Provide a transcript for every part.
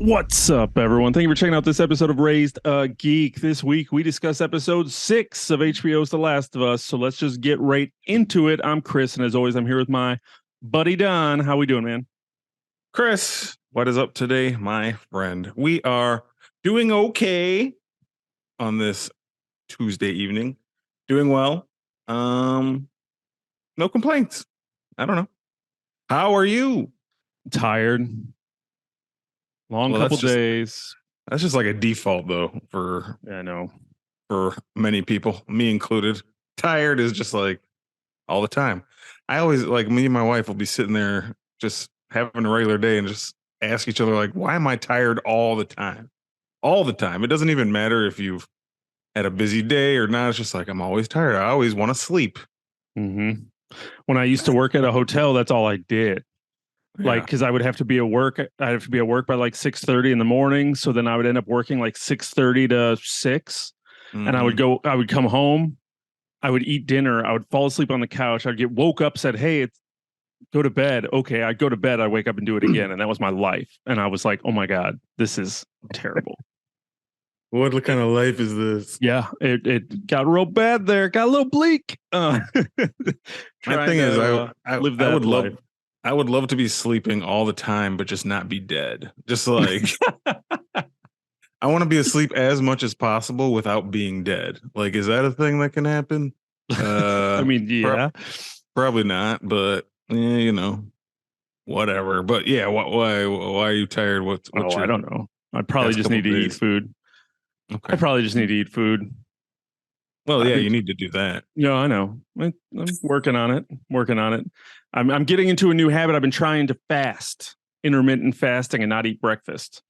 What's up, everyone? Thank you for checking out this episode of Raised a Geek. This week, we discuss episode 6 of HBO's The Last of Us. So let's just get right into it. I'm Chris, and as always, I'm here with my buddy Don. How we doing, man? Chris, what is up today, my friend? We are doing okay on this Tuesday evening. Doing well. No complaints. I don't know. How are you? Tired. Long couple days. That's just like a default, though, for I know. For many people, me included. Tired is just like all the time. I always, like, me and my wife will be sitting there just having a regular day and just ask each other, like, why am I tired all the time? All the time. It doesn't even matter if you've had a busy day or not. It's just like, I'm always tired. I always want to sleep. Mm-hmm. When I used to work at a hotel, that's all I did. Like, because I would have to be at work. I'd have to be at work by like 6:30 in the morning. So then I would end up working like 6:30 to 6. Mm-hmm. And I would come home. I would eat dinner. I would fall asleep on the couch. I'd get woke up, said, hey, go to bed. Okay, I'd go to bed. I'd wake up and do it again. And that was my life. And I was like, oh my God, this is terrible. What kind of life is this? Yeah, it got real bad there. Got a little bleak. My thing is, I would love to be sleeping all the time, but just not be dead. Just like, I want to be asleep as much as possible without being dead. Like, is that a thing that can happen? I mean, yeah. Probably not, but whatever. But yeah, why are you tired? What's I don't know. I probably just need to eat food. Okay. I probably just need to eat food. Well, yeah, you need to do that. Yeah, I know. I'm working on it. I'm getting into a new habit. I've been trying to fast, intermittent fasting, and not eat breakfast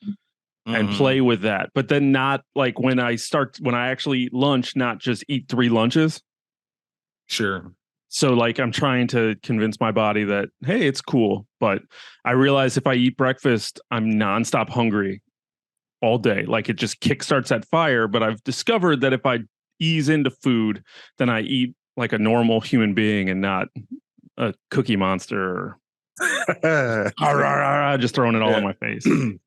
and play with that. But then not like when I actually eat lunch, not just eat 3 lunches. Sure. So like I'm trying to convince my body that, hey, it's cool. But I realize if I eat breakfast, I'm nonstop hungry all day. Like it just kickstarts that fire. But I've discovered that if I ease into food, then I eat like a normal human being and not a Cookie Monster or just throwing it all in my face. I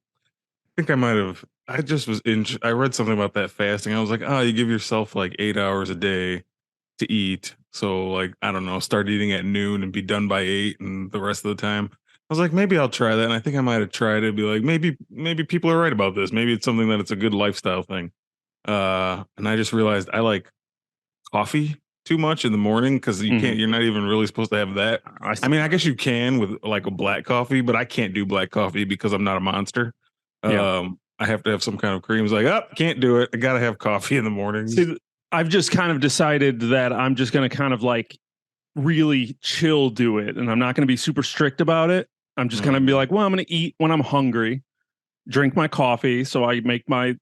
think I might have. I read something about that fasting. I was like, oh, you give yourself like 8 hours a day to eat. So like, I don't know, start eating at noon and be done by 8 and the rest of the time. I was like, maybe I'll try that. And I think I might have tried it. Be like, maybe people are right about this. Maybe it's something that it's a good lifestyle thing. And I just realized I like coffee too much in the morning because you're not even really supposed to have that. I mean, I guess you can with like a black coffee, but I can't do black coffee because I'm not a monster. I have to have some kind of cream. It's like, can't do it. I got to have coffee in the morning. See, I've just kind of decided that I'm just going to kind of like really chill do it. And I'm not going to be super strict about it. I'm just going to be like, well, I'm going to eat when I'm hungry, drink my coffee. So I make my,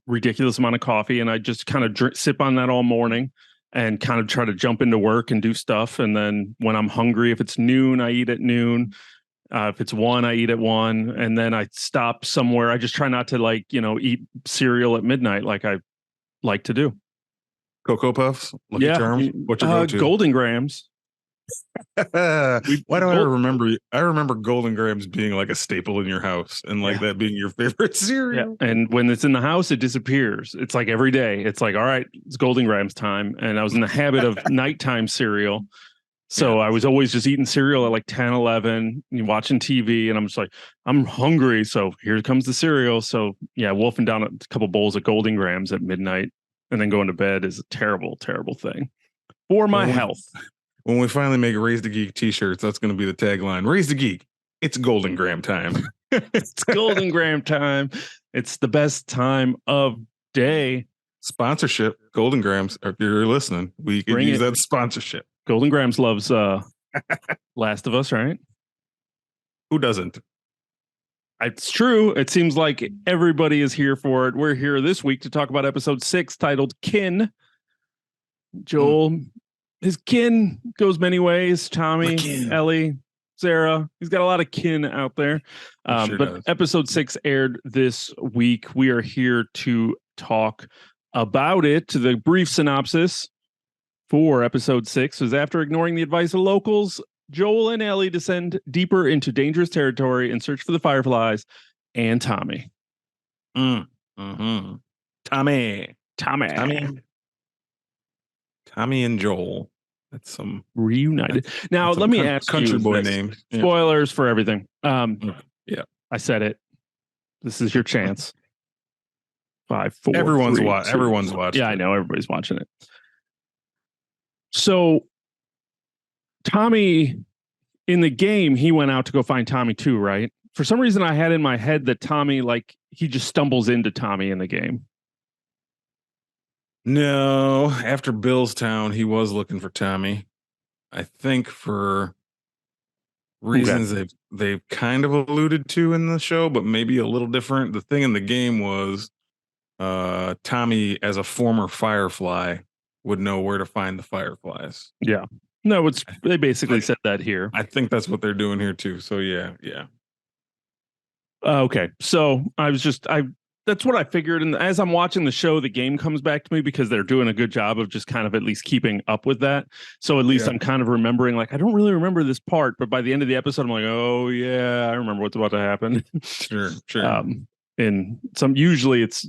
ridiculous amount of coffee and I just kind of sip on that all morning and kind of try to jump into work and do stuff. And then when I'm hungry, if it's noon, I eat at noon. If it's 1, I eat at 1. And then I stop somewhere. I just try not to eat cereal at midnight like I like to do. Cocoa Puffs? Lucky Charms? What's your go-to? Golden Grams. Why do I remember? I remember Golden Grams being like a staple in your house and like that being your favorite cereal. Yeah. And when it's in the house, it disappears. It's like every day. It's like, all right, it's Golden Grams time. And I was in the habit of nighttime cereal. So I was always just eating cereal at like 10, 11, watching TV. And I'm just like, I'm hungry. So here comes the cereal. So yeah, wolfing down a couple bowls of Golden Grams at midnight and then going to bed is a terrible, terrible thing for my health. When we finally make Raised A Geek t-shirts, that's going to be the tagline. Raised A Geek, it's Golden Gram time. It's Golden Gram time. It's the best time of day. Sponsorship, Golden Grams. If you're listening, we can use that sponsorship. Golden Grams loves Last of Us, right? Who doesn't? It's true. It seems like everybody is here for it. We're here this week to talk about episode 6 titled Kin. Joel... His kin goes many ways. Tommy, Ellie, Sarah. He's got a lot of kin out there. But episode 6 aired this week. We are here to talk about it. The brief synopsis for episode 6 is after ignoring the advice of locals, Joel and Ellie descend deeper into dangerous territory in search for the Fireflies and Tommy. Mm. Mm-hmm. Tommy. Tommy Tommy. Tommy and Joel. That's some reunited. Now, that's some let me ask country you boy this. name. Yeah. Spoilers for everything. Yeah. I said it. This is your chance. 5, 4, 3, 2. Everyone's watched Yeah, I it. know everybody's watching it. So Tommy in the game, he went out to go find Tommy too, right? For some reason, I had in my head that Tommy, like, he just stumbles into Tommy in the game. No, after Billstown, he was looking for Tommy. I think for reasons they've kind of alluded to in the show, but maybe a little different. The thing in the game was Tommy, as a former Firefly, would know where to find the Fireflies. Yeah. No, it's they basically I, said that here. I think that's what they're doing here too. So yeah. Okay. So I that's what I figured. And as I'm watching the show, the game comes back to me because they're doing a good job of just kind of at least keeping up with that. So at least Yeah. I'm kind of remembering, like, I don't really remember this part, but by the end of the episode, I'm like, oh yeah, I remember what's about to happen. Sure. And usually it's,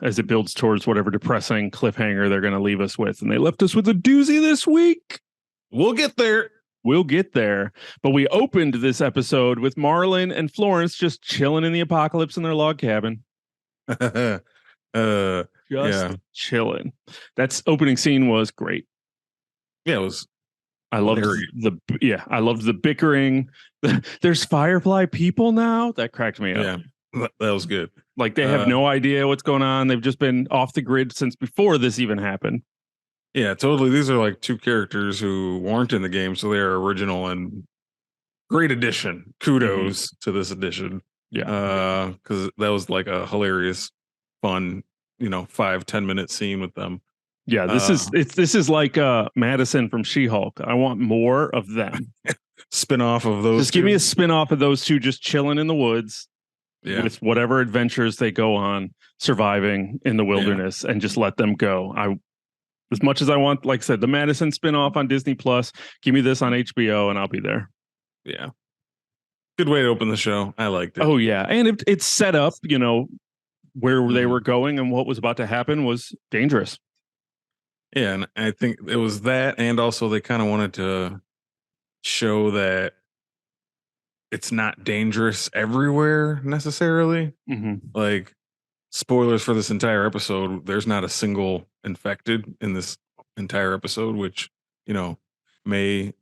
as it builds towards whatever depressing cliffhanger they're going to leave us with. And they left us with a doozy this week. We'll get there. We'll get there. But we opened this episode with Marlon and Florence just chilling in the apocalypse in their log cabin. Yeah. Chilling. That's opening scene was great. Yeah, it was. I loved I loved the bickering. There's Firefly people now. That cracked me up. Yeah, that was good. Like they have no idea what's going on. They've just been off the grid since before this even happened. Yeah, totally. These are like two characters who weren't in the game, so they are original and great addition. Kudos to this edition. Yeah. Because that was like a hilarious, fun, 5-10 minute scene with them. Yeah, this is like Madison from She-Hulk. I want more of them. Spin-off of those. Just give me a spin-off of those two just chilling in the woods with whatever adventures they go on, surviving in the wilderness, and just let them go. As much as I want, like I said, the Madison spin-off on Disney Plus, give me this on HBO and I'll be there. Yeah. Good way to open the show. I liked it. Oh yeah. And it's set up, where they were going and what was about to happen was dangerous. Yeah, and I think it was that, and also they kind of wanted to show that it's not dangerous everywhere necessarily. Like, spoilers for this entire episode, there's not a single infected in this entire episode, which, may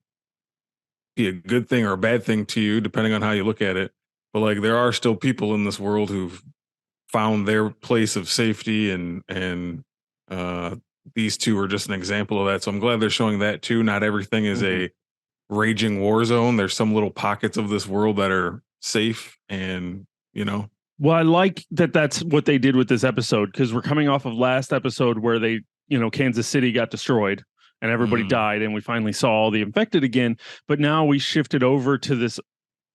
be a good thing or a bad thing to you, depending on how you look at it. But like, there are still people in this world who've found their place of safety, and these two are just an example of that. So I'm glad they're showing that too. Not everything is a raging war zone. There's some little pockets of this world that are safe, and Well, I like that that's what they did with this episode, because we're coming off of last episode where they, Kansas City got destroyed and everybody died, and we finally saw all the infected again. But now we shifted over to this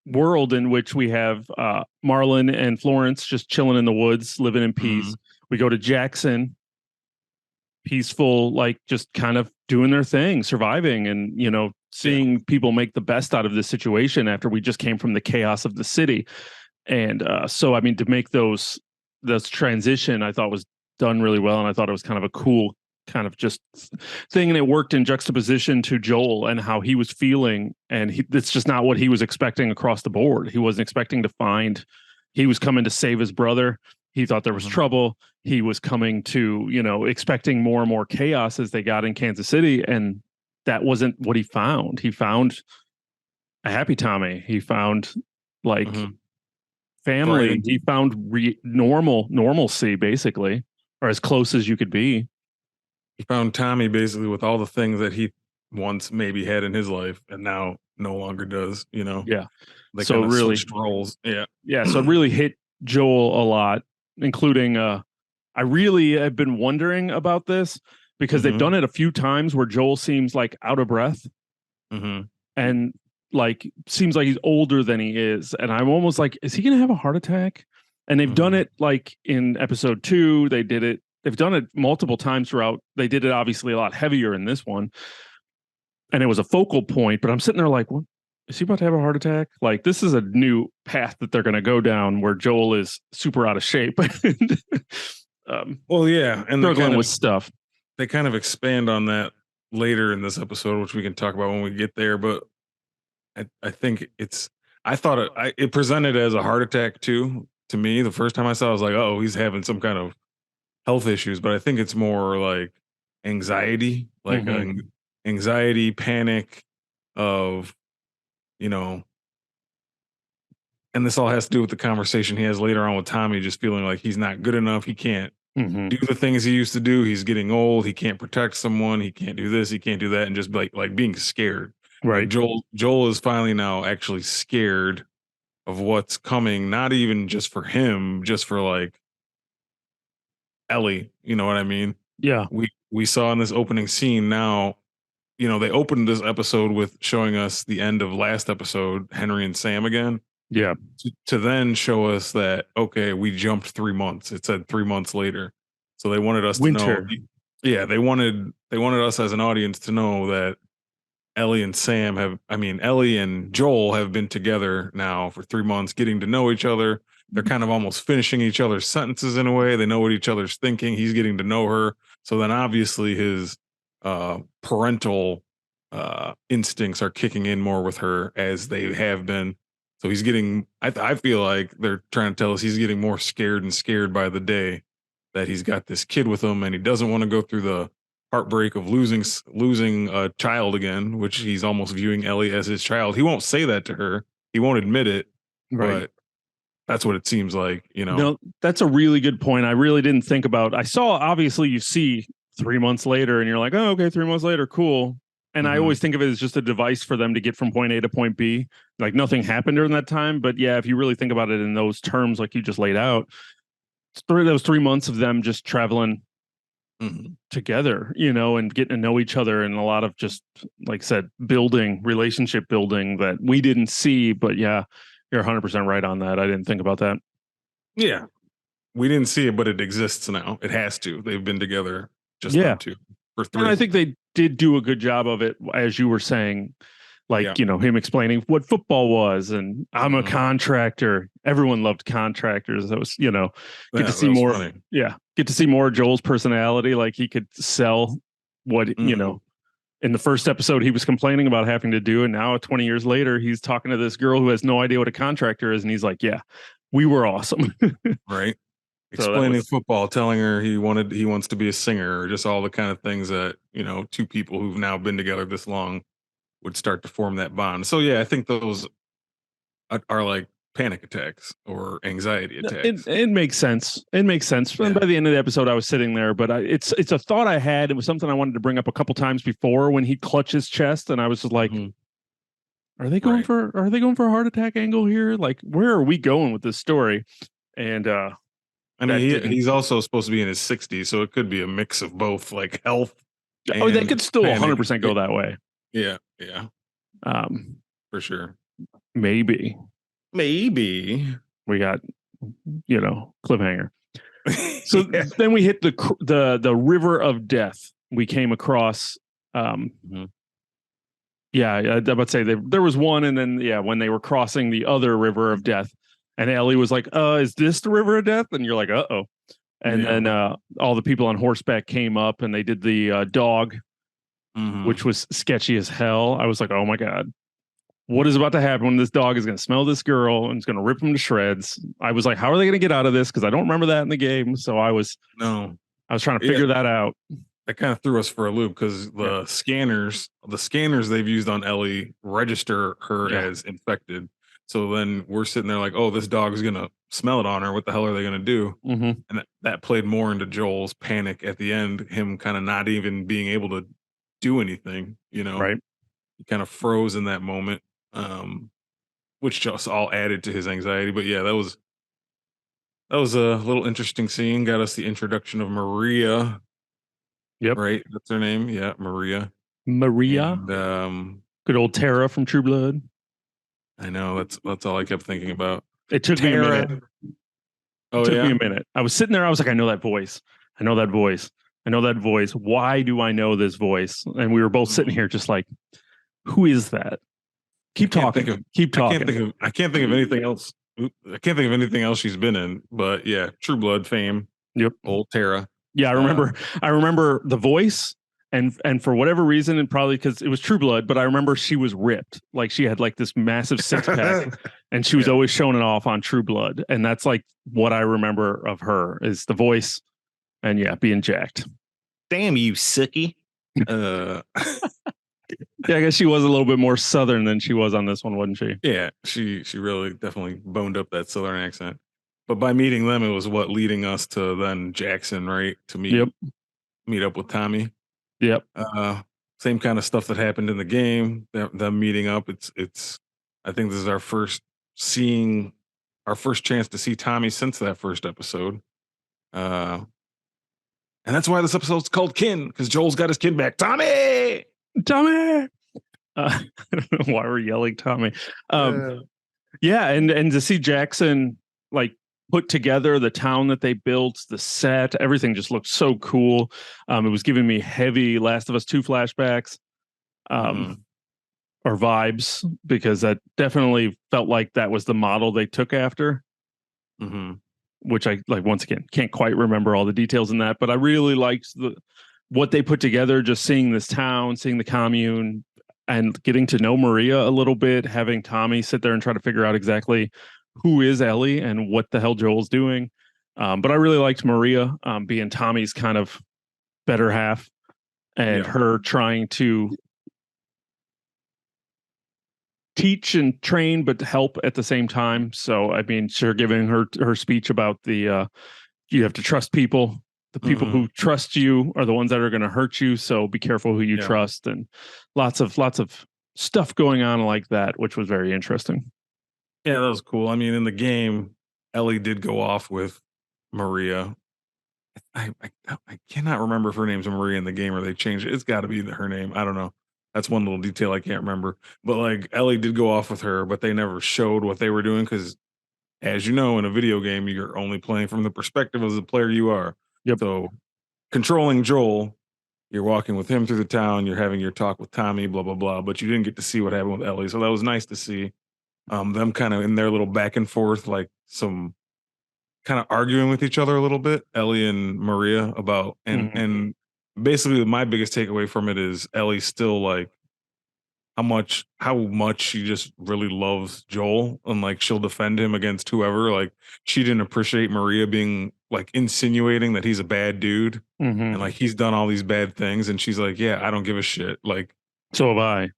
world in which we have Marlon and Florence just chilling in the woods, living in peace. We go to Jackson, peaceful, like just kind of doing their thing, surviving, and seeing people make the best out of this situation after we just came from the chaos of the city. And so, I mean, to make those transition, I thought was done really well, and I thought it was kind of a cool kind of just thing, and it worked in juxtaposition to Joel and how he was feeling, and it's just not what he was expecting across the board. He wasn't expecting to find. He was coming to save his brother. He thought there was trouble. He was coming to, expecting more and more chaos as they got in Kansas City, and that wasn't what he found. He found a happy Tommy. He found like family. Right. He found normalcy, basically, or as close as you could be. He found Tommy basically with all the things that he once maybe had in his life and now no longer does, Yeah. They so kind of really switched roles. Yeah. Yeah. So it really hit Joel a lot, including I really have been wondering about this because they've done it a few times where Joel seems like out of breath and like seems like he's older than he is. And I'm almost like, is he going to have a heart attack? And they've done it like in episode 2, they've done it multiple times throughout. They did it obviously a lot heavier in this one. And it was a focal point, but I'm sitting there like, what? is he about to have a heart attack? Like, this is a new path that they're going to go down where Joel is super out of shape and Well, yeah, and struggling with stuff. they kind of expand on that later in this episode, which we can talk about when we get there. But I think it's I thought it presented as a heart attack too. To me, the first time I saw it, I was like, oh, he's having some kind of health issues, but I think it's more like anxiety, like anxiety, panic of, you know, and this all has to do with the conversation he has later on with Tommy, just feeling like he's not good enough. He can't do the things he used to do. He's getting old. He can't protect someone. He can't do this. He can't do that. And just like being scared. Right. Like Joel is finally now actually scared of what's coming, not even just for him, just for like Ellie. You know what I mean? Yeah. We saw in this opening scene now, they opened this episode with showing us the end of last episode, Henry and Sam again. Yeah. To then show us that, okay, we jumped 3 months. It said 3 months later. So they wanted us to know. Yeah, they wanted us as an audience to know that Ellie and Joel have been together now for 3 months, getting to know each other. They're kind of almost finishing each other's sentences in a way. They know what each other's thinking. He's getting to know her. So then obviously his parental instincts are kicking in more with her as they have been. So he's getting, I feel like they're trying to tell us he's getting more scared and scared by the day that he's got this kid with him and he doesn't want to go through the heartbreak of losing a child again, which he's almost viewing Ellie as his child. He won't say that to her. He won't admit it, right. But that's what it seems like, No, that's a really good point. I really didn't think about. I saw, obviously you see 3 months later and you're like, oh, okay, 3 months later, cool. And I always think of it as just a device for them to get from point A to point B. Like nothing happened during that time. But yeah, if you really think about it in those terms, like you just laid out, those 3 months of them just traveling together, and getting to know each other, and a lot of just, like I said, relationship building that we didn't see. But yeah, you're 100% right on that. I didn't think about that. Yeah. We didn't see it, but it exists now. It has to. They've been together them two for 3. And I think they did do a good job of it, as you were saying, like, him explaining what football was, and I'm a contractor. Everyone loved contractors. That was, get to see more. Funny. Yeah. Get to see more of Joel's personality. Like he could sell what, in the first episode he was complaining about having to do. And now 20 years later, he's talking to this girl who has no idea what a contractor is. And he's like, yeah, we were awesome. Right. Explaining football, telling her he wants to be a singer, or just all the kind of things that, two people who've now been together this long would start to form that bond. So yeah, I think those are like panic attacks or anxiety attacks. It makes sense. It makes sense. Yeah. And by the end of the episode, I was sitting there, but it's a thought I had. It was something I wanted to bring up a couple times before when he clutched his chest, and I was just like, are they going for a heart attack angle here? Like, where are we going with this story? And I mean, he's also supposed to be in his 60s, so it could be a mix of both, like health. Oh, they could still 100% go that way. Yeah. For sure. Maybe we got, cliffhanger. So then we hit the river of death. We came across. Yeah, I was about to say there was one, and then when they were crossing the other river of death, and Ellie was like, "Is this the river of death?" And you're like, "Uh-oh." And then all the people on horseback came up, and they did the dog, which was sketchy as hell. I was like, "Oh my god, what is about to happen when this dog is going to smell this girl and it's going to rip him to shreds?" I was like, "How are they going to get out of this?" Because I don't remember that in the game, so I was trying to figure that out. That kind of threw us for a loop because the scanners they've used on Ellie register her as infected. So then we're sitting there like, oh, this dog is going to smell it on her. What the hell are they going to do? And that played more into Joel's panic at the end, him kind of not even being able to do anything, Right. He kind of froze in that moment, which just all added to his anxiety. But yeah, that was a little interesting scene. Got us the introduction of Maria. Yep. Right. That's her name. Yeah. Maria. And, good old Tara from True Blood. I know. That's all I kept thinking about. It took me a minute. Oh, it took me a minute. I was sitting there. I was like, I know that voice. I know that voice. I know that voice. Why do I know this voice? And we were both sitting here just like, who is that? Keep talking. Keep talking. I can't think of anything else. I can't think of anything else she's been in. But yeah, True Blood fame. Yep. Old Tara. Yeah, I remember the voice, and for whatever reason, and probably because it was True Blood, but I remember she was ripped. Like she had like this massive six pack, and she was always showing it off on True Blood, and that's like what I remember of her is the voice, and yeah, being jacked. Damn you, Sookie. Yeah, I guess she was a little bit more southern than she was on this one, wasn't she? Yeah, she really definitely boned up that southern accent. But by meeting them, it was what leading us to then Jackson, right? To meet up with Tommy. Yep. Same kind of stuff that happened in the game. Them meeting up. It's. I think this is our first chance to see Tommy since that first episode. And that's why this episode's called Kin, because Joel's got his kin back. Tommy. I don't know why we're yelling Tommy. Yeah, and to see Jackson like put together the town that they built, the set, everything just looked so cool. It was giving me heavy Last of Us 2 flashbacks, or vibes, because that definitely felt like that was the model they took after. Which I like. Once again, can't quite remember all the details in that, but I really liked what they put together. Just seeing this town, seeing the commune, and getting to know Maria a little bit, having Tommy sit there and try to figure out exactly who is Ellie and what the hell Joel's doing. But I really liked Maria being Tommy's kind of better half, and her trying to teach and train, but help at the same time. So, I mean, sure, giving her speech about the you have to trust people. The people who trust you are the ones that are going to hurt you. So be careful who you trust, and lots of stuff going on like that, which was very interesting. Yeah, that was cool. I mean, in the game, Ellie did go off with Maria. I cannot remember if her name's Maria in the game or they changed it. It's got to be her name. I don't know. That's one little detail I can't remember. But like Ellie did go off with her, but they never showed what they were doing because, as you know, in a video game, you're only playing from the perspective of the player you are. Yep. So controlling Joel, you're walking with him through the town, you're having your talk with Tommy, blah, blah, blah. But you didn't get to see what happened with Ellie. So that was nice to see them kind of in their little back and forth, like some kind of arguing with each other a little bit, Ellie and Maria, about and basically my biggest takeaway from it is Ellie still like how much she just really loves Joel, and like she'll defend him against whoever. Like she didn't appreciate Maria being like insinuating that he's a bad dude and like he's done all these bad things, and she's like, yeah, I don't give a shit. Like so have I.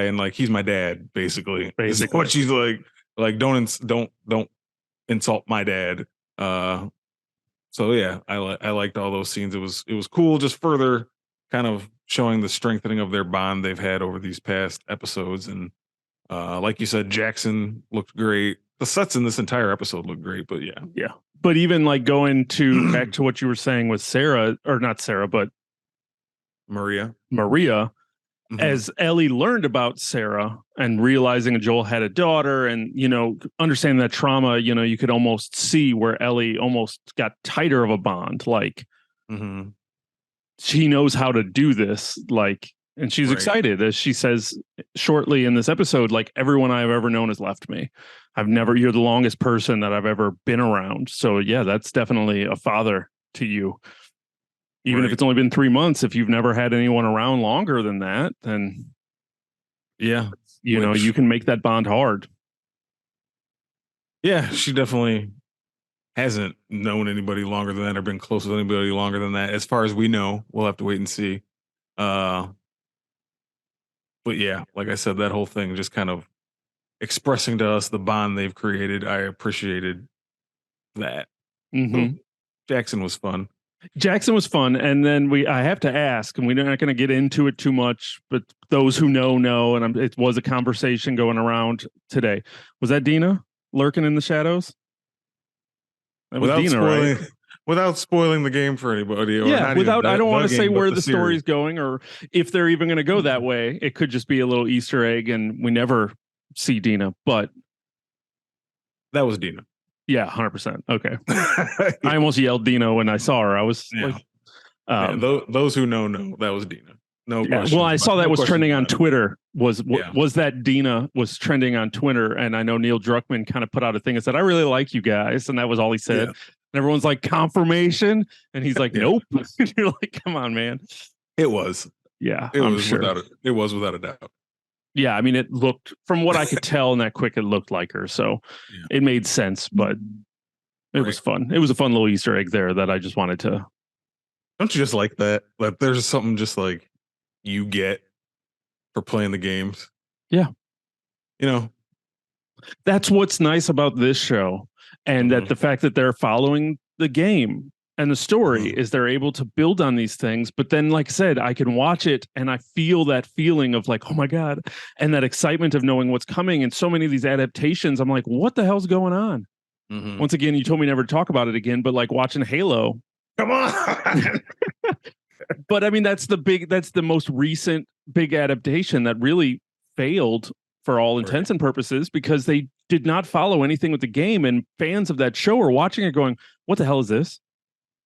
And like he's my dad, basically. Is what she's like don't insult my dad. So yeah, I liked all those scenes. It was cool, just further kind of showing the strengthening of their bond they've had over these past episodes. And like you said, Jackson looked great. The sets in this entire episode look great, but yeah. But even like going to back to what you were saying with Sarah, or not Sarah, but Maria, as Ellie learned about Sarah and realizing Joel had a daughter, and understanding that trauma, you could almost see where Ellie almost got tighter of a bond. Like she knows how to do this, like, and she's excited, as she says shortly in this episode, like, everyone I've ever known has left me. You're the longest person that I've ever been around. So yeah, that's definitely a father to you. Even if it's only been 3 months, if you've never had anyone around longer than that, then you can make that bond hard. Yeah, she definitely hasn't known anybody longer than that or been close with anybody longer than that. As far as we know, we'll have to wait and see. But yeah, like I said, that whole thing just kind of expressing to us the bond they've created. I appreciated that. Jackson was fun. And then I have to ask, and we're not going to get into it too much, but those who know, and it was a conversation going around today. Was that Dina lurking in the shadows? That was Dina, right? Without spoiling the game for anybody. Or I don't want to say where the story's going, or if they're even going to go that way. It could just be a little Easter egg, and we never see Dina, but that was Dina. Yeah, 100%. Okay. I almost yelled Dina when I saw her. I was like, those who know, that was Dina. No Yeah, questions. well, I saw that no was questions trending on about it. Twitter. Was Yeah. was that Dina was trending on Twitter, and I know Neil Druckmann kind of put out a thing and said, "I really like you guys," and that was all he said. Yeah. And everyone's like, "Confirmation," and he's like, Yeah. "Nope." You're like, "Come on, man." It was. Yeah, It I'm was sure. without it. It was without a doubt. Yeah, I mean, it looked from what I could tell in that quick, it looked like her, so Yeah. it made sense. But it was fun. It was a fun little Easter egg there that I just wanted to. Don't you just like that? Like there's something just like you get for playing the games. Yeah. You know. That's what's nice about this show, and that the fact that they're following the game and the story is they're able to build on these things. But then, like I said, I can watch it and I feel that feeling of like, oh my God, and that excitement of knowing what's coming. And so many of these adaptations, I'm like, what the hell's going on? Once again, you told me never to talk about it again, but like watching Halo. Come on. But I mean, that's the most recent big adaptation that really failed for all intents and purposes because they did not follow anything with the game, and fans of that show are watching it going, what the hell is this?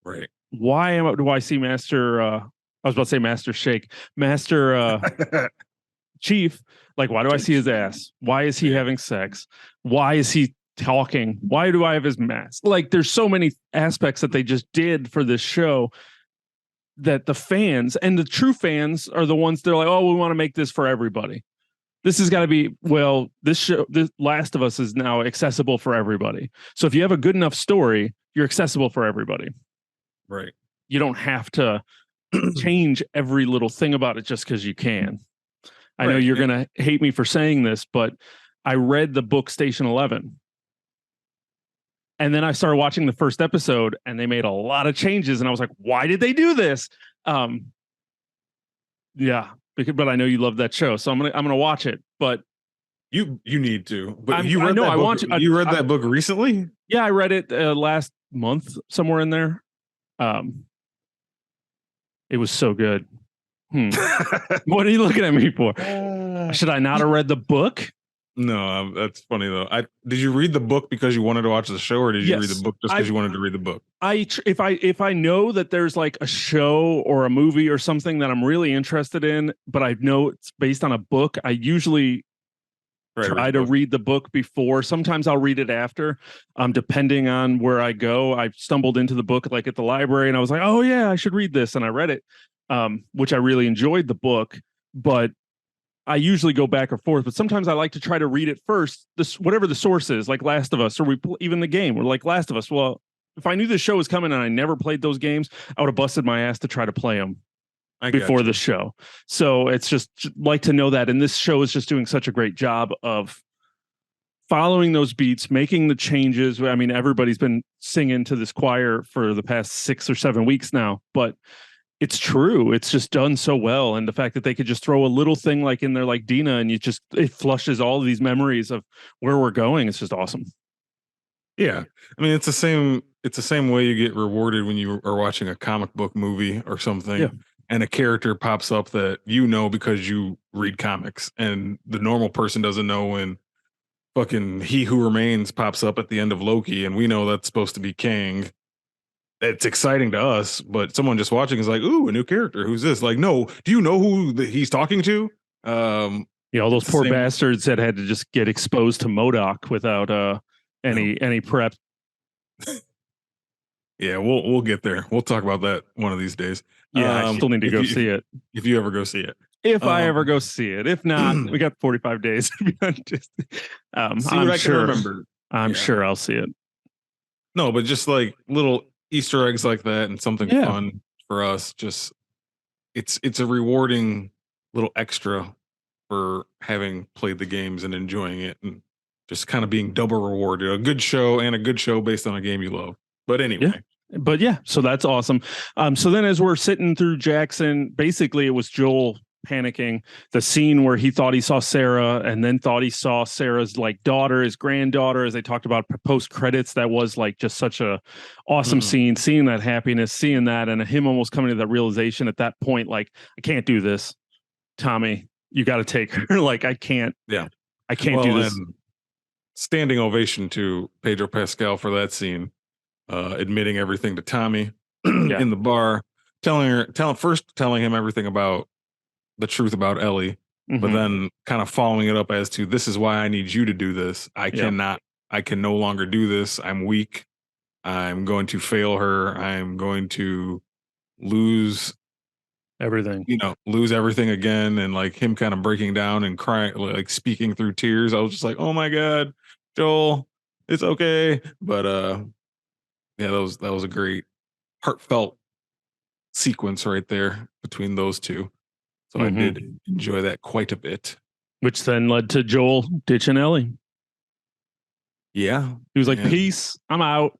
Right. Why do I see Master I was about to say Master Shake, Master Chief, like why do I see his ass? Why is he having sex? Why is he talking? Why do I have his mask? Like there's so many aspects that they just did for this show that the fans and the true fans are the ones that are like, oh, we want to make this for everybody. This has got to be, well, this Last of Us is now accessible for everybody. So if you have a good enough story, you're accessible for everybody. Right. You don't have to change every little thing about it just because you can. I know you're going to hate me for saying this, but I read the book Station 11. And then I started watching the first episode and they made a lot of changes. And I was like, why did they do this? Yeah, but I know you love that show. So I'm going to watch it, but you need to, but you read that book, I want to. You read that book recently? Yeah, I read it last month, somewhere in there. It was so good. What are you looking at me for? Should I not have read the book? No, that's funny though. Did you read the book because you wanted to watch the show, or did you read the book just because you wanted to read the book? If I know that there's like a show or a movie or something that I'm really interested in, but I know it's based on a book, I usually try to read the book before. Sometimes I'll read it after, depending on where I go. I stumbled into the book like at the library, and I was like, oh yeah, I should read this, and I read it, which I really enjoyed the book, but I usually go back and forth, but sometimes I like to try to read it first, whatever the source is, like Last of Us, or even the game. We're like Last of Us. Well, if I knew the show was coming and I never played those games, I would have busted my ass to try to play them before the show. So it's just like to know that. And this show is just doing such a great job of following those beats, making the changes. I mean, everybody's been singing to this choir for the past 6 or 7 weeks now, but it's true. It's just done so well. And the fact that they could just throw a little thing like in there, like Dina, and it flushes all of these memories of where we're going. It's just awesome. Yeah. I mean, it's the same way you get rewarded when you are watching a comic book movie or something, and a character pops up that you know because you read comics, and the normal person doesn't know when fucking He Who Remains pops up at the end of Loki, and we know that's supposed to be Kang. It's exciting to us, but someone just watching is like, ooh, a new character. Who's this? Like, no, do you know who he's talking to? All those poor bastards that had to just get exposed to MODOK without any prep. Yeah, we'll get there. We'll talk about that one of these days. Yeah, I still need to go see it. If you ever go see it. If I ever go see it. If not, we got 45 days. I'm sure I'll see it. No, but just like little Easter eggs like that and something fun for us. Just it's a rewarding little extra for having played the games and enjoying it, and just kind of being double rewarded. A good show, and a good show based on a game you love. But anyway. But yeah, so that's awesome. So then as we're sitting through Jackson, basically it was Joel panicking. The scene where he thought he saw Sarah and then thought he saw Sarah's like daughter, his granddaughter, as they talked about post credits. That was like just such a awesome scene, seeing that happiness, seeing that, and him almost coming to that realization at that point, like, I can't do this. Tommy, you got to take her. Like, I can't do this. Standing ovation to Pedro Pascal for that scene. Admitting everything to Tommy in the bar, telling him everything about the truth about Ellie, but Mhm. then kind of following it up as to this is why I need you to do this. Yeah. I can no longer do this. I'm weak. I'm going to fail her. I'm going to lose, Everything. lose everything again. And like him kind of breaking down and crying, like speaking through tears. I was just like, oh my God, Joel, it's okay. But yeah, that was a great heartfelt sequence right there between those two. So I Mhm. did enjoy that quite a bit. Which then led to Joel ditching Ellie. Yeah. He was like, And "Peace, I'm out."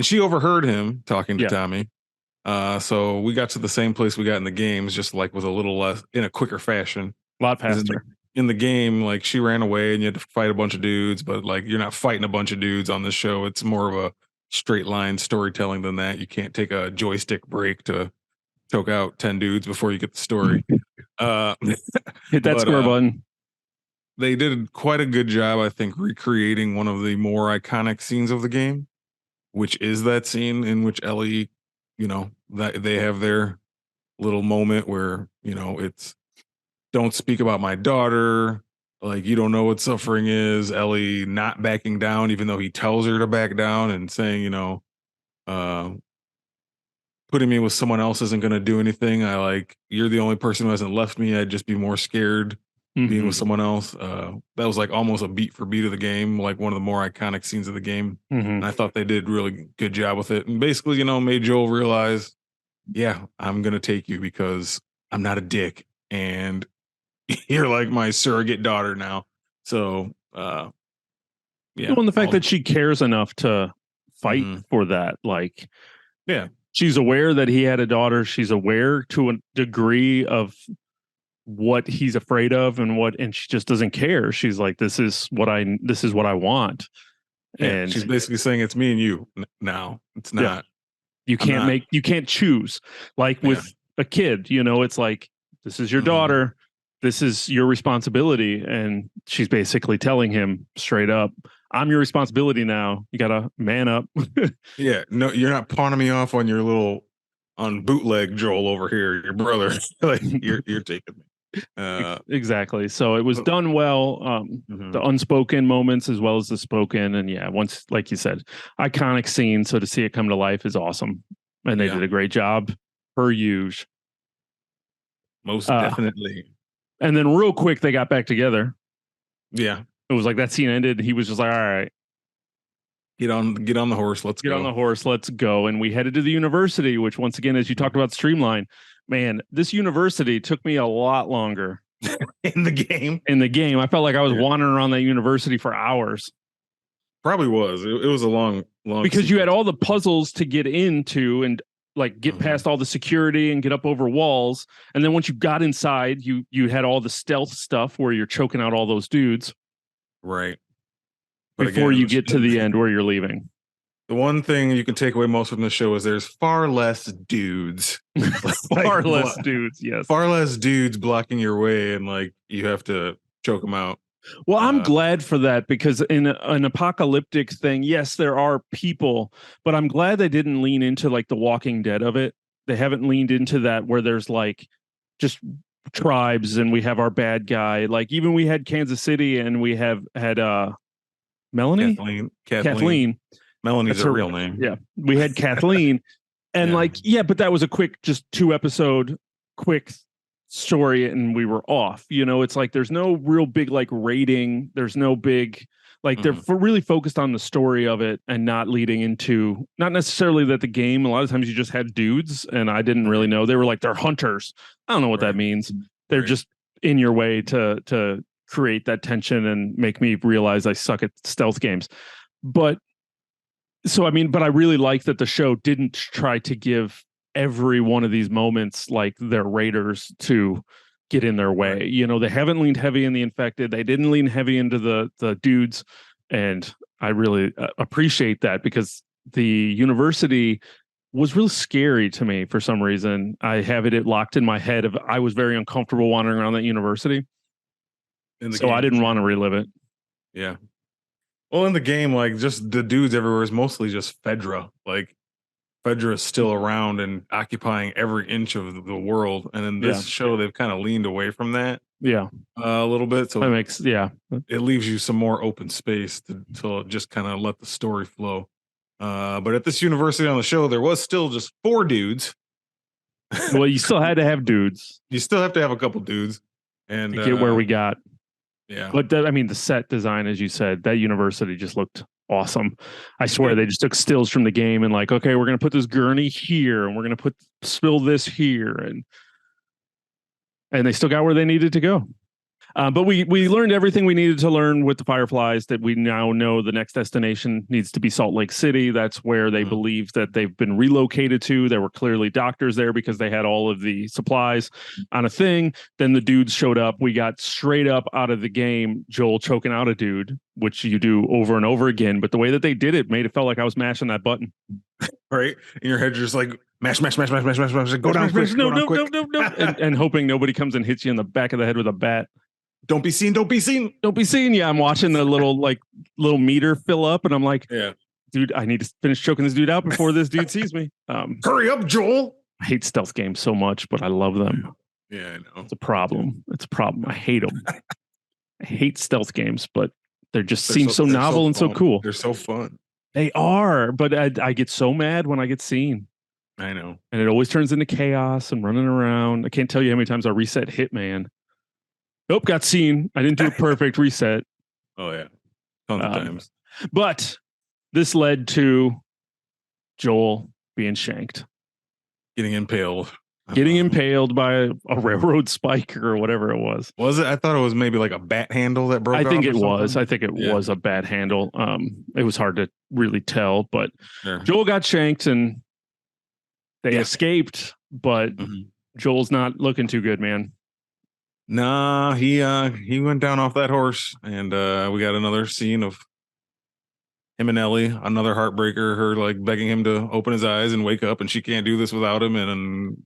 she overheard him talking to Yeah, Tommy. So we got to the same place we got in the games, just like with a little less in a quicker fashion. a lot Because faster. in the game, like she ran away and you had to fight a bunch of dudes, but like you're not fighting a bunch of dudes on this show. It's more of a straight line storytelling than that. You can't take a joystick break to choke out 10 dudes before you get the story. Uh, Hit that but square button. they did quite a good job, I think, recreating one of the more iconic scenes of the game, which is that scene in which Ellie, that they have their little moment where, it's don't speak about my daughter. Like, you don't know what suffering is. Ellie not backing down, even though he tells her to back down and saying, uh, putting me with someone else isn't going to do anything. You're the only person who hasn't left me. I'd just be more scared being with Mhm. someone else. That was like almost a beat for beat of the game, like one of the more iconic scenes of the game. And Mhm. I thought they did really good job with it. And basically, made Joel realize, yeah, I'm going to take you because I'm not a dick. And you're like my surrogate daughter now. So, yeah. Well, and the fact that she cares enough to fight Mhm. for that, like Yeah. she's aware that he had a daughter. She's aware to a degree of what he's afraid of and she just doesn't care. She's like, this is what I want. Yeah. She's And basically saying it's me and you now. It's yeah, not, I'm not, you can't choose. Like yeah. with a kid, it's like, this is your Mhm. daughter, this is your responsibility. And she's basically telling him straight up, I'm your responsibility now. You gotta man up. Yeah. No, you're not pawning me off on your on bootleg Joel over here, your brother. Like you're taking me. Exactly. So it was But- done well. The mhm. unspoken moments as well as the spoken, and yeah, once like you said, iconic scene. So to see it come to life is awesome, and they Yeah. did a great job per usual. Most definitely. And then real quick, they got back together. Yeah. It was like that scene ended. He was just like, "All right, Get on the horse. Let's get on go. the horse, let's go." And we headed to the university, which once again, as you talked about Streamline, man, this university took me a lot longer In the game. in the game. I felt like I was Yeah. wandering around that university for hours. Probably was. It was a long Because you had sequence. all the puzzles to get into and like get Mhm. past all the security and get up over walls. And then once you got inside, you had all the stealth stuff where you're choking out all those dudes Right. But before again, you get to the end where you're leaving. the one thing you can take away most from the show is there's far less dudes. Far less dudes, yes. Far less dudes blocking your way, and like you have to choke them out. Well, I'm glad for that because in an apocalyptic thing, yes, there are people, but I'm glad they didn't lean into like the Walking Dead of it. They haven't leaned into that where there's like just tribes and we have our bad guy. Like even we had Kansas City and we have had Melanie, Kathleen. Melanie's That's her her real name. Yeah, we had Kathleen, and Yeah. like yeah, but that was a quick, just 2 episode, quick story, and we were off. It's like there's no real big like rating. There's no big like they're really focused on the story of it and not leading into not necessarily that the game. A lot of times you just had dudes, and I didn't really know they were like they're hunters. I don't know what that Right. means. They're Right. just in your way to create that tension and make me realize I suck at stealth games. But so I mean, but I really like that the show didn't try to give every one of these moments like their raiders to get in their way. Right. They haven't leaned heavy in the infected. They didn't lean heavy into the dudes, and I really appreciate that because the university was really scary to me for some reason. I have it locked in my head of I was very uncomfortable wandering around that university, In the so I game. didn't want to relive it. Yeah. Well, in the game, like just the dudes everywhere is mostly just Fedra. Like Fedra is still around and occupying every inch of the world. And in this show, they've kind of leaned away from that. Yeah. A little bit. So that makes, it leaves you some more open space to just kind of let the story flow. But at this university on the show, there was still just 4 dudes. Well, you still had to have dudes. You still have to have a couple dudes. And to get where we got. Yeah. But the set design, as you said, that university just looked awesome. I swear they just took stills from the game and like, okay, we're going to put this gurney here and we're going to spill this here. And they still got where they needed to go. But we learned everything we needed to learn with the Fireflies, that we now know the next destination needs to be Salt Lake City. That's where they believe that they've been relocated to. There were clearly doctors there because they had all of the supplies on a thing. Then the dudes showed up. We got straight up out of the game, Joel choking out a dude, which you do over and over again. But the way that they did it made it felt like I was mashing that button. Right? In your head, you're just like, mash. Go down quick. No. And hoping nobody comes and hits you in the back of the head with a bat. Don't be seen. Yeah, I'm watching the little meter fill up, and I'm like, dude, I need to finish choking this dude out before this dude sees me. Hurry up, Joel. I hate stealth games so much, but I love them. Yeah, I know. It's a problem. I hate them. I hate stealth games, but they just seem so novel and so cool. They're so fun. They are, but I get so mad when I get seen. I know. And it always turns into chaos and running around. I can't tell you how many times I reset Hitman. Nope, got seen. I didn't do a perfect reset. Oh, yeah. Tons of times. But this led to Joel being shanked. Getting impaled by a railroad spike or whatever it was. Was it? I thought it was maybe like a bat handle that broke off. I think it was a bat handle. It was hard to really tell, but Joel got shanked and they escaped, but Joel's not looking too good, man. Nah, he went down off that horse, and we got another scene of him and Ellie, another heartbreaker, her like begging him to open his eyes and wake up, and she can't do this without him. And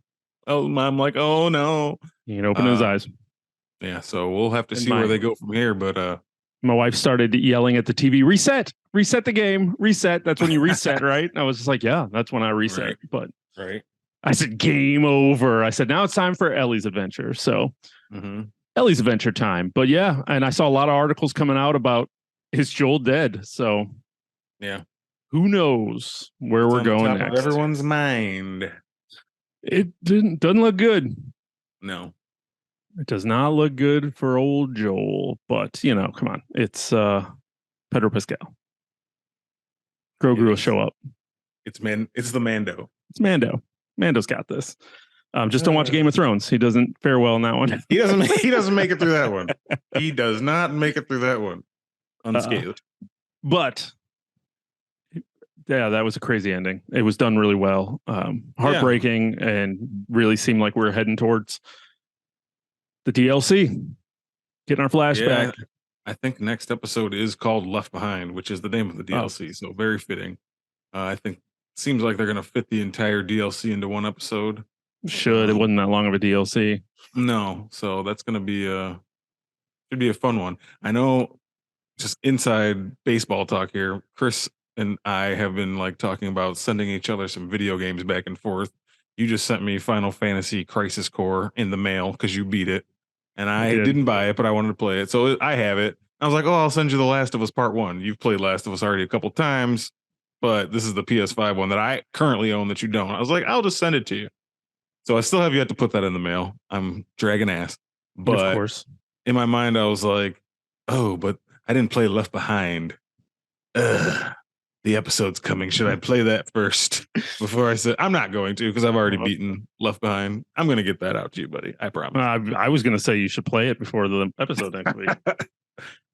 I'm like, oh no, he can open his eyes. Yeah, so we'll have to see where they go from here. But my wife started yelling at the TV, reset the game, reset. That's when you reset, right? And I was just like, yeah, that's when I reset. But I said, game over. I said, now it's time for Ellie's adventure. So Ellie's adventure time. But yeah, and I saw a lot of articles coming out about, is Joel dead? So yeah, who knows where we're going next? Everyone's mind. It doesn't look good. No, it does not look good for old Joel. But come on, it's Pedro Pascal. Grogu will show up. It's the Mando. It's Mando. Mando's got this. Just don't watch Game of Thrones. He doesn't fare well in that one. He doesn't make it through that one. He does not make it through that one unscathed. But yeah, that was a crazy ending. It was done really well. Heartbreaking and really seemed like we were heading towards the DLC. Getting our flashback. Yeah, I think next episode is called Left Behind, which is the name of the DLC. So very fitting. I think seems like they're going to fit the entire DLC into one episode. It wasn't that long of a DLC. No, so that's going to be should be a fun one. I know, just inside baseball talk here, Chris and I have been like talking about sending each other some video games back and forth. You just sent me Final Fantasy Crisis Core in the mail because you beat it, and I didn't buy it, but I wanted to play it, so I have it. I was like, oh, I'll send you The Last of Us Part 1. You've played Last of Us already a couple times, but this is the PS5 one that I currently own that you don't. I was like, I'll just send it to you. So I still have yet to put that in the mail. I'm dragging ass. But of course, in my mind, I was like, oh, but I didn't play Left Behind. The episode's coming. Should I play that first before I said I'm not going to, because I've already beaten Left Behind. I'm going to get that out to you, buddy. I promise. I was going to say you should play it before the episode next week.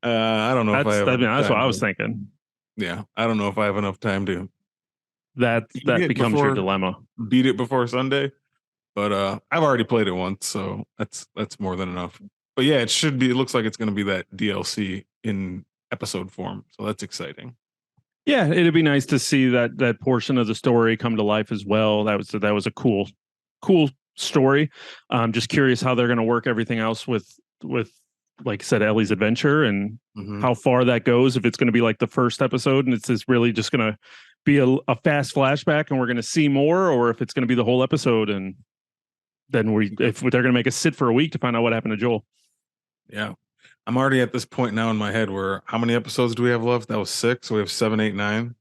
I don't know if I have that's what I was thinking. Yeah, I don't know if I have enough time to. That becomes your dilemma. Beat it before Sunday. But I've already played it once, so that's more than enough. But yeah, it looks like it's going to be that DLC in episode form, so that's exciting. Yeah, it'd be nice to see that portion of the story come to life as well. That was a cool story. Just curious how they're going to work everything else with like I said, Ellie's adventure and how far that goes. If it's going to be like the first episode and it's really just going to be a fast flashback and we're going to see more, or if it's going to be the whole episode. And then if they're going to make us sit for a week to find out what happened to Joel. Yeah. I'm already at this point now in my head where how many episodes do we have left? That was 6. So we have 7, 8, 9.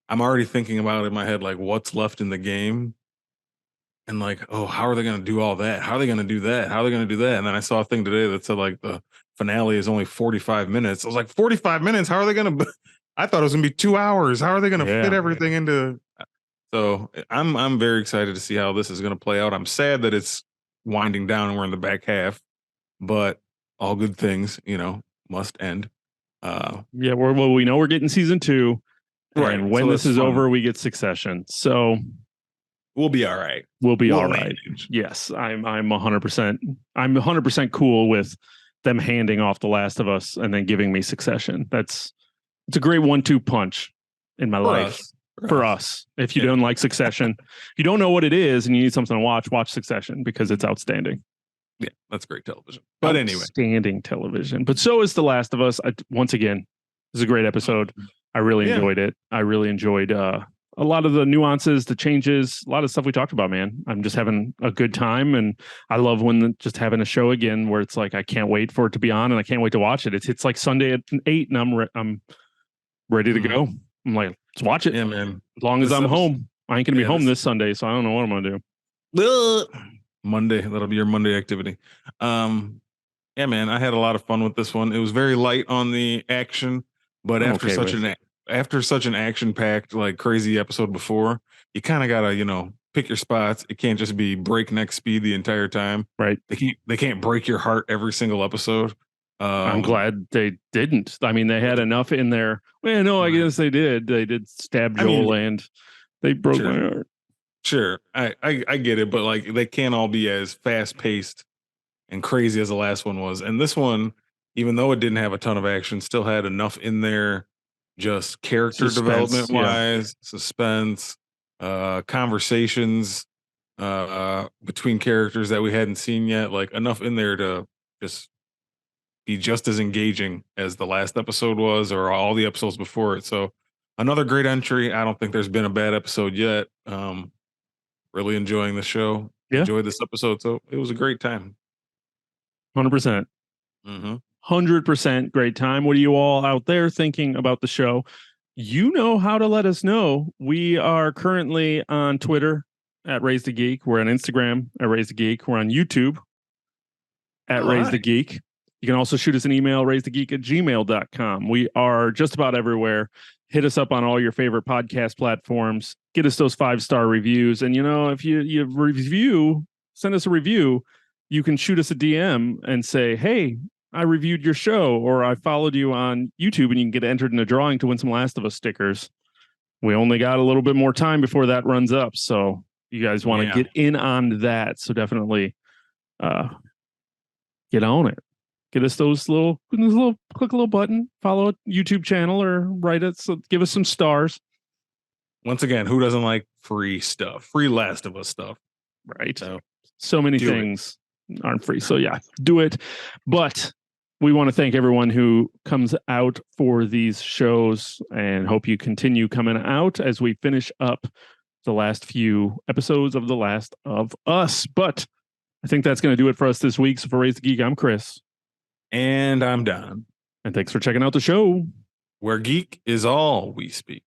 I'm already thinking about it in my head, like what's left in the game. And like, oh, how are they going to do all that? How are they going to do that? How are they going to do that? And then I saw a thing today that said like the finale is only 45 minutes. I was like, 45 minutes? How are they going to? I thought it was going to be 2 hours. How are they going to fit everything into? So I'm very excited to see how this is going to play out. I'm sad that it's winding down and we're in the back half, but all good things, must end. We know we're getting season 2, right? And when this is over, we get Succession. So we'll be all right. We'll be all right. Yes, I'm 100%. I'm 100% cool with them handing off The Last of Us and then giving me Succession. It's a great 1-2 punch in my life. For us. If you don't like Succession, if you don't know what it is and you need something to watch Succession because it's outstanding. Yeah, that's great television. But anyway, outstanding television. But so is The Last of Us. Once again, this is a great episode. I really enjoyed it. I really enjoyed a lot of the nuances, the changes, a lot of stuff we talked about, man. I'm just having a good time. And I love when just having a show again where it's like, I can't wait for it to be on and I can't wait to watch it. It's like Sunday at 8 and I'm ready to go. I'm like, let's watch it. Yeah, man. As long as I'm home. I ain't going to be home this Sunday, so I don't know what I'm going to do. Monday. That'll be your Monday activity. Yeah, man. I had a lot of fun with this one. It was very light on the action, but after such an action-packed, like crazy episode before, you kind of gotta, pick your spots. It can't just be breakneck speed the entire time. Right. They can't break your heart every single episode. I'm glad they didn't. I mean, they had enough in there. Well, no, I guess they did. They did stab Joel and they broke my heart. Sure. I get it, but like they can't all be as fast paced and crazy as the last one was. And this one, even though it didn't have a ton of action, still had enough in there, just character development wise, suspense, conversations between characters that we hadn't seen yet, like enough in there to just be just as engaging as the last episode was or all the episodes before it. So another great entry. I don't think there's been a bad episode yet. Really enjoying the show. Yeah. Enjoyed this episode. So it was a great time. 100%. 100% great time. What are you all out there thinking about the show? You know how to let us know. We are currently on Twitter at Raised A Geek. We're on Instagram at Raised A Geek. We're on YouTube at Raised A Geek. You can also shoot us an email, raisedageek@gmail.com. We are just about everywhere. Hit us up on all your favorite podcast platforms. Get us those 5-star reviews. And, if you review, send us a review, you can shoot us a DM and say, hey, I reviewed your show, or I followed you on YouTube, and you can get entered in a drawing to win some Last of Us stickers. We only got a little bit more time before that runs up. So you guys want to get in on that. So definitely get on it. Get us those click a little button, follow a YouTube channel, or write it. So give us some stars. Once again, who doesn't like free stuff? Free Last of Us stuff. Right. So many things aren't free. So yeah, do it. But we want to thank everyone who comes out for these shows and hope you continue coming out as we finish up the last few episodes of The Last of Us. But I think that's going to do it for us this week. So for Raised A Geek, I'm Chris. And I'm Don. And thanks for checking out the show. Where geek is all we speak.